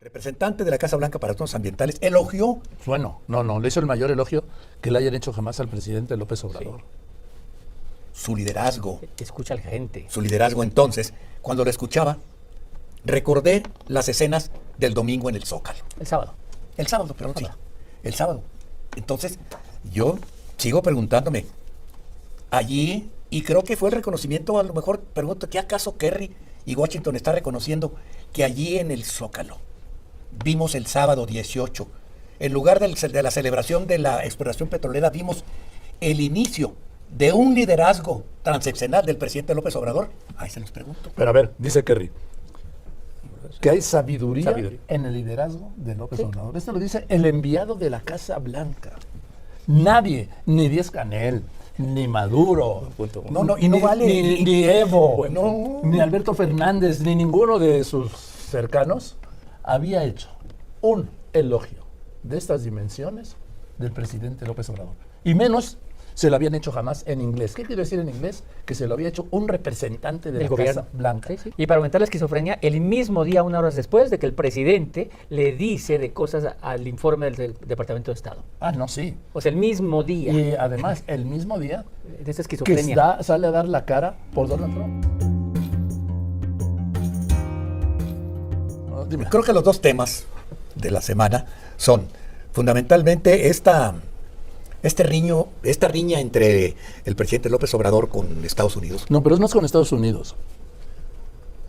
representante de la Casa Blanca para Asuntos Ambientales, elogió. Bueno, no, le hizo el mayor elogio que le hayan hecho jamás al presidente López Obrador. Su liderazgo. Escucha a la gente. Su liderazgo. Entonces, cuando lo escuchaba, recordé las escenas del domingo en el Zócalo. El sábado. El sábado, perdón, sí. El sábado. Entonces, yo sigo preguntándome, allí, y creo que fue el reconocimiento, a lo mejor pregunto, ¿qué acaso Kerry y Washington está reconociendo que allí en el Zócalo vimos el sábado 18, en lugar de la celebración de la exploración petrolera, vimos el inicio de un liderazgo transeccional del presidente López Obrador? Ahí se los pregunto. Pero a ver, dice Kerry, que hay sabiduría en el liderazgo de López Obrador. Esto lo dice el enviado de la Casa Blanca. Nadie, ni Díaz-Canel, ni Maduro, y no vale. ni Evo, ni Alberto Fernández, ni ninguno de sus cercanos había hecho un elogio de estas dimensiones del presidente López Obrador. Y menos se lo habían hecho jamás en inglés. ¿Qué quiere decir en inglés? Que se lo había hecho un representante de la Casa Blanca. Sí. Y para aumentar la esquizofrenia, el mismo día, 1 hora después de que el presidente le dice de cosas al informe del Departamento de Estado. Ah, no, sí. O sea, el mismo día. Y además, el mismo día de esa esquizofrenia que sale a dar la cara por Donald Trump. Dime. Creo que los dos temas de la semana son fundamentalmente esta riña entre el presidente López Obrador con Estados Unidos. No, pero no es con Estados Unidos.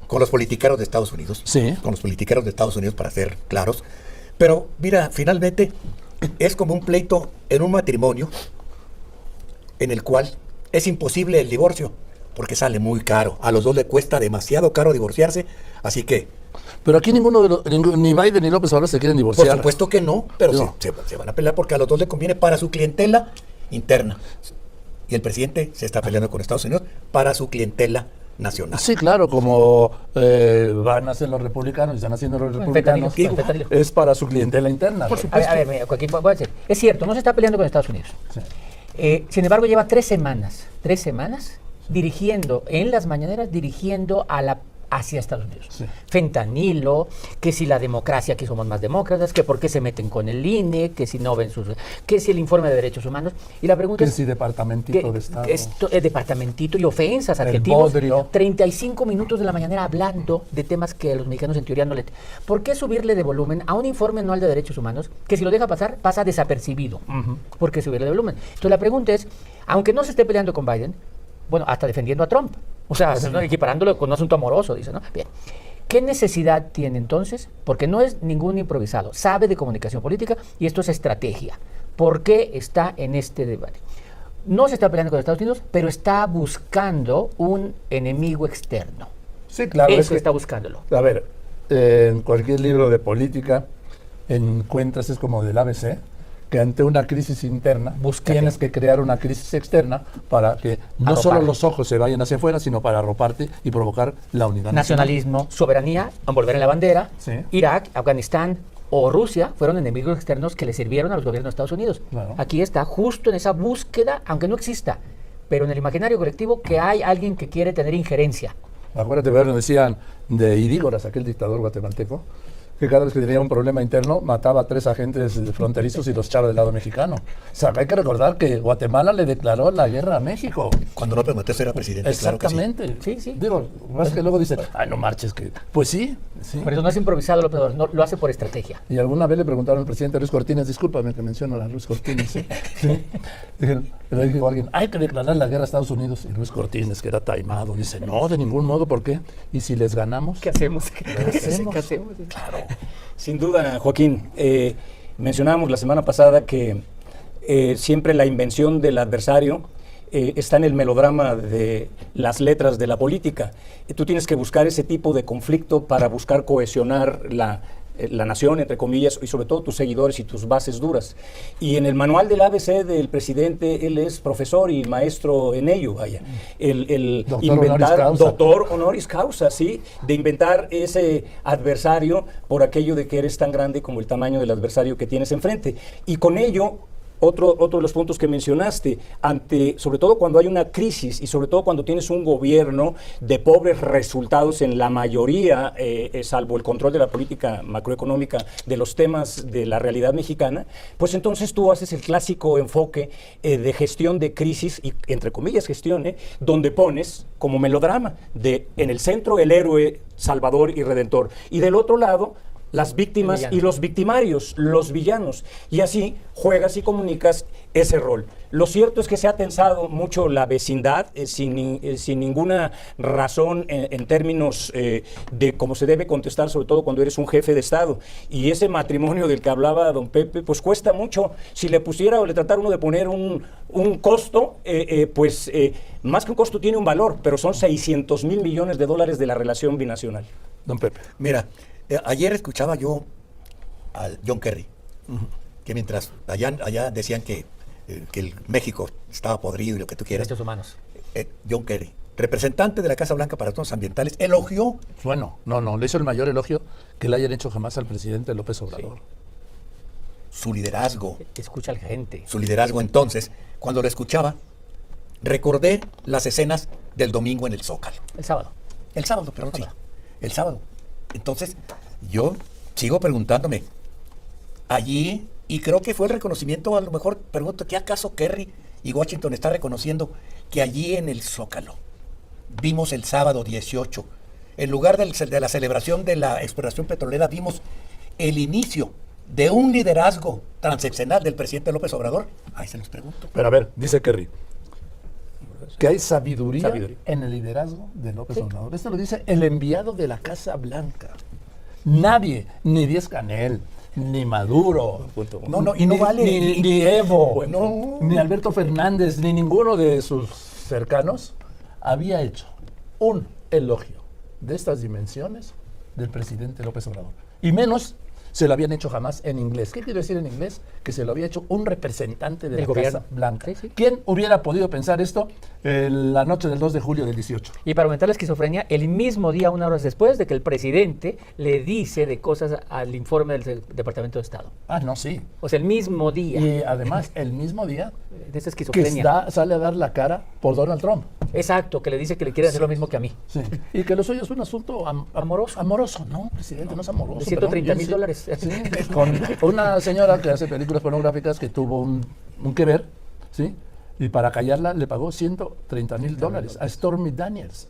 Con los politiqueros de Estados Unidos. Sí. Con los politiqueros de Estados Unidos, para ser claros. Pero, mira, finalmente es como un pleito en un matrimonio en el cual es imposible el divorcio, porque sale muy caro. A los dos le cuesta demasiado caro divorciarse, así que... Pero aquí ninguno de ni Biden ni López Obrador se quieren divorciar. Por supuesto que no, pero no. Se van a pelear porque a los dos le conviene para su clientela interna. Y el presidente se está peleando con Estados Unidos para su clientela nacional. Sí, claro, como van a hacer los republicanos y están haciendo los republicanos, es para su clientela interna. Por supuesto. A ver, Joaquín, voy a decir, es cierto, no se está peleando con Estados Unidos. Sí. Sin embargo, lleva 3 semanas dirigiendo, en las mañaneras, dirigiendo hacia Estados Unidos. Sí. Fentanilo, que si la democracia, que somos más demócratas, que por qué se meten con el INE, que si no ven que si el informe de derechos humanos. Y la pregunta es... Que si departamentito de Estado. Departamentito y ofensas, adjetivos. 35 minutos de la mañanera hablando de temas que a los mexicanos en teoría no le... ¿Por qué subirle de volumen a un informe anual de derechos humanos que si lo deja pasar, pasa desapercibido? ¿Por qué subirle de volumen? Entonces la pregunta es, aunque no se esté peleando con Biden, bueno, hasta defendiendo a Trump. O sea, sí, equiparándolo con un asunto amoroso, dice, ¿no? Bien. ¿Qué necesidad tiene entonces? Porque no es ningún improvisado. Sabe de comunicación política y esto es estrategia. ¿Por qué está en este debate? No se está peleando con Estados Unidos, pero está buscando un enemigo externo. Sí, claro. Eso está buscándolo. A ver, en cualquier libro de política encuentras, es como del ABC, que ante una crisis interna tienes que crear una crisis externa para que no solo los ojos se vayan hacia afuera, sino para arroparte y provocar la unidad nacionalismo, nacional. Soberanía, envolver en la bandera. Sí. Irak, Afganistán o Rusia fueron enemigos externos que le sirvieron a los gobiernos de Estados Unidos. Claro. Aquí está justo en esa búsqueda, aunque no exista, pero en el imaginario colectivo, que hay alguien que quiere tener injerencia. Acuérdate, nos decían de Irígoras, aquel dictador guatemalteco, que cada vez que tenía un problema interno mataba a 3 agentes fronterizos y los echaba del lado mexicano. O sea, hay que recordar que Guatemala le declaró la guerra a México. Cuando López Mateos era presidente. Exactamente. Claro que sí. Digo, más que luego dicen, ay, no marches. Pues sí. Por eso no es improvisado López Obrador, no, lo hace por estrategia. Y alguna vez le preguntaron al presidente Luis Cortines, discúlpame que menciono a Luis Cortines. ¿Sí? Le dijo a alguien, hay que declarar la guerra a Estados Unidos. Y Luis Cortines, que era taimado, dice, no, de ningún modo, ¿por qué? ¿Y si les ganamos? ¿Qué hacemos? ¿Qué hacemos? Claro. Sin duda, Joaquín, mencionábamos la semana pasada que siempre la invención del adversario está en el melodrama de las letras de la política. Tú tienes que buscar ese tipo de conflicto para buscar cohesionar la nación, entre comillas, y sobre todo tus seguidores y tus bases duras. Y en el manual del ABC del presidente, él es profesor y maestro en ello, vaya. El doctor honoris causa, sí, de inventar ese adversario por aquello de que eres tan grande como el tamaño del adversario que tienes enfrente. Y con ello otro de los puntos que mencionaste, sobre todo cuando hay una crisis y sobre todo cuando tienes un gobierno de pobres resultados en la mayoría, salvo el control de la política macroeconómica de los temas de la realidad mexicana, pues entonces tú haces el clásico enfoque de gestión de crisis, y entre comillas gestión, donde pones como melodrama, en el centro el héroe salvador y redentor, y del otro lado las víctimas y los victimarios, los villanos, y así juegas y comunicas ese rol. Lo cierto es que se ha tensado mucho la vecindad sin ninguna razón en términos de cómo se debe contestar, sobre todo cuando eres un jefe de Estado. Y ese matrimonio del que hablaba don Pepe, pues cuesta mucho. Si le pusiera o le tratara uno de poner un costo, más que un costo tiene un valor, pero son 600,000 millones de dólares de la relación binacional. Don Pepe. Mira, ayer escuchaba yo a John Kerry, que mientras allá decían que el México estaba podrido y lo que tú quieras. Derechos humanos. John Kerry, representante de la Casa Blanca para Asuntos Ambientales, elogió. Bueno, no, le hizo el mayor elogio que le hayan hecho jamás al presidente López Obrador. Su liderazgo. Escucha a la gente. Su liderazgo. Entonces, cuando lo escuchaba, recordé las escenas del domingo en el Zócalo. El sábado. El sábado, perdón, sí. El sábado. Entonces, yo sigo preguntándome, allí, y creo que fue el reconocimiento, a lo mejor pregunto, ¿qué acaso Kerry y Washington está reconociendo que allí en el Zócalo vimos el sábado 18, en lugar de la celebración de la exploración petrolera, vimos el inicio de un liderazgo transeccional del presidente López Obrador? Ahí se los pregunto. Pero a ver, dice Kerry, que hay sabiduría en el liderazgo de López Obrador. Esto lo dice el enviado de la Casa Blanca. Nadie, ni Díaz-Canel, ni Maduro, ni Evo, ni Alberto Fernández, ni ninguno de sus cercanos había hecho un elogio de estas dimensiones del presidente López Obrador. Y menos se lo habían hecho jamás en inglés. ¿Qué quiere decir en inglés? Que se lo había hecho un representante de la Casa Blanca. Sí. ¿Quién hubiera podido pensar esto la noche del 2 de julio del 18? Y para aumentar la esquizofrenia, el mismo día, 1 hora después de que el presidente le dice de cosas al informe del Departamento de Estado. Ah, no, sí. O sea, el mismo día. Y además, el mismo día de esa esquizofrenia. Que sale a dar la cara por Donald Trump. Exacto, que le dice que le quiere hacer lo mismo que a mí. Sí. Y que lo suyo es un asunto amoroso. Amoroso, no, presidente, no es amoroso. De $130,000. Sí, con una señora que hace películas pornográficas que tuvo un que ver, ¿sí? Y para callarla le pagó $130,000 a Stormy Daniels.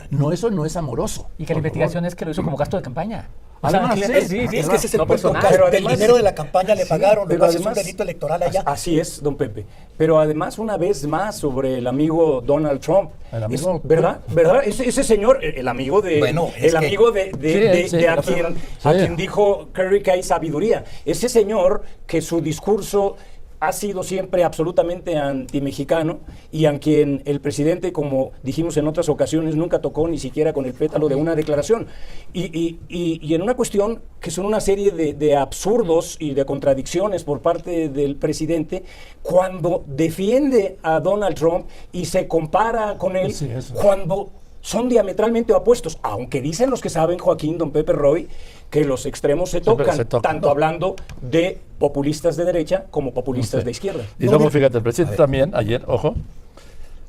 No, eso no es amoroso. Y que la investigación es que lo hizo como gasto de campaña. Además, es que ese es el punto. Pero del dinero de la campaña le pagaron, pero además es un delito electoral allá. Así es, don Pepe. Pero además, una vez más, sobre el amigo Donald Trump. El amigo, ¿verdad? Ese señor, el amigo de... Bueno, a quien dijo Kerry que hay sabiduría. Ese señor que su discurso ha sido siempre absolutamente antimexicano y a quien el presidente, como dijimos en otras ocasiones, nunca tocó ni siquiera con el pétalo de una declaración. Y en una cuestión que son una serie de absurdos y de contradicciones por parte del presidente, cuando defiende a Donald Trump y se compara con él, cuando son diametralmente opuestos, aunque dicen los que saben, Joaquín, don Pepe Roy, que los extremos se tocan, tanto hablando de populistas de derecha como populistas de izquierda. Y luego, fíjate, el presidente también, ayer, ojo,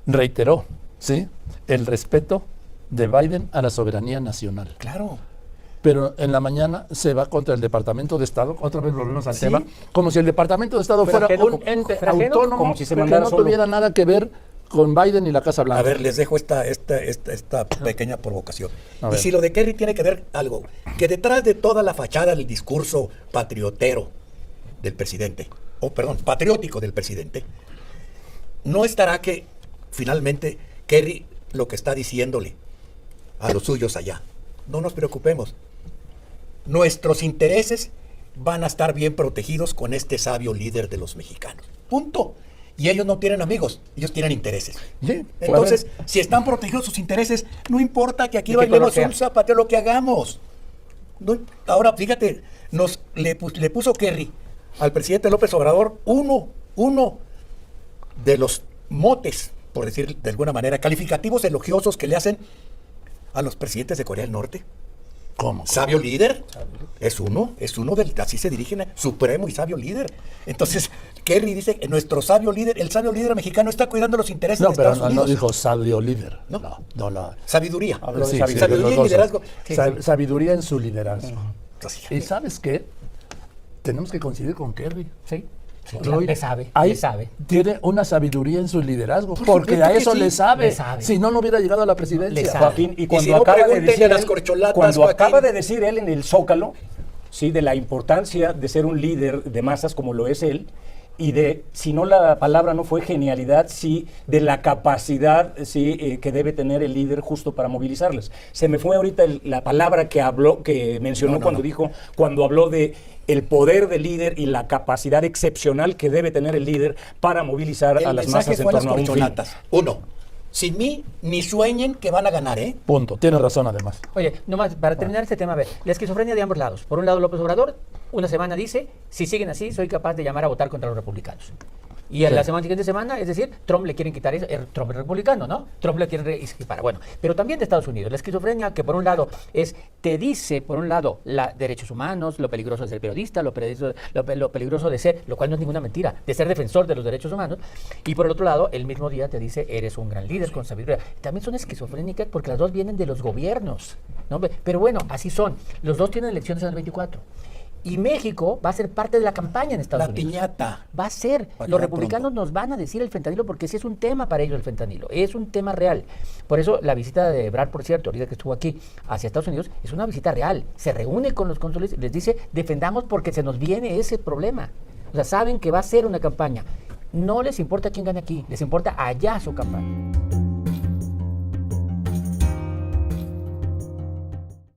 reiteró, ¿sí?, el respeto de Biden a la soberanía nacional. Claro. Pero en la mañana se va contra el Departamento de Estado, otra vez volvemos al tema, como si el Departamento de Estado fuera un ente autónomo, como si se que no tuviera nada que ver con Biden y la Casa Blanca. A ver, les dejo esta pequeña provocación. Y si lo de Kerry tiene que ver algo, que detrás de toda la fachada del discurso patriotero del presidente, patriótico del presidente, ¿no estará que finalmente Kerry lo que está diciéndole a los suyos allá? No nos preocupemos. Nuestros intereses van a estar bien protegidos con este sabio líder de los mexicanos. Punto. Y ellos no tienen amigos, ellos tienen intereses. Sí, entonces, si están protegidos sus intereses, no importa que aquí bailemos un zapateo, lo que hagamos. No, ahora, fíjate, le puso Kerry al presidente López Obrador uno de los motes, por decir de alguna manera, calificativos elogiosos que le hacen a los presidentes de Corea del Norte. ¿Cómo? ¿Sabio líder? Es uno del, así se dirigen, supremo y sabio líder. Entonces, Kerry dice, nuestro sabio líder, el sabio líder mexicano está cuidando los intereses No, de pero Estados no Unidos. dijo sabio líder. No. No. Sabiduría. Habló de Sí, sabiduría. Sabiduría los y dos. liderazgo. Sabiduría en su liderazgo. Entonces, ¿Y sabes qué? Tenemos que coincidir con Kerry. Sí. Roy, Le sabe, ahí le sabe. tiene una sabiduría en su liderazgo, porque supuesto a que eso sí. le sabe. Le sabe. Si no, no hubiera llegado a la presidencia. Le sabe. Joaquín, y cuando si no, acaba de pregúntenle decir a las él- corcholatas, cuando Joaquín. acaba de decir él en el Zócalo, sí, de la importancia de ser un líder de masas como lo es él, y de, si no la palabra no fue genialidad, sí, de la capacidad sí, que debe tener el líder justo para movilizarlas. Se me fue ahorita la palabra que habló, que mencionó cuando habló de el poder del líder y la capacidad excepcional que debe tener el líder para movilizar a las masas en fue a las torno a un fin. corcholatas. Uno, sin mí, ni sueñen que van a ganar, ¿eh? Punto. Tiene razón, además. Oye, nomás para terminar este tema, a ver, la esquizofrenia de ambos lados. Por un lado, López Obrador, una semana dice, si siguen así, soy capaz de llamar a votar contra los republicanos. Y en la siguiente semana, es decir, Trump le quieren quitar eso, Trump es republicano, ¿no? Trump le quiere equipar. Bueno, pero también de Estados Unidos. La esquizofrenia que por un lado te dice, por un lado, derechos humanos, lo peligroso de ser periodista, lo peligroso de ser, lo cual no es ninguna mentira, de ser defensor de los derechos humanos. Y por el otro lado, el mismo día te dice, eres un gran líder con sabiduría. También son esquizofrénicas porque las dos vienen de los gobiernos, ¿no? Pero bueno, así son. Los dos tienen elecciones en el 24. Y México va a ser parte de la campaña en Estados La Unidos. piñata. Va a ser. Va a Los llegar republicanos pronto. nos van a decir el fentanilo porque ese es un tema para ellos el fentanilo. Es un tema real. Por eso la visita de Ebrard, por cierto, ahorita que estuvo aquí hacia Estados Unidos, es una visita real. Se reúne con los cónsules y les dice, defendamos porque se nos viene ese problema. O sea, saben que va a ser una campaña. No les importa quién gane aquí, les importa allá su campaña.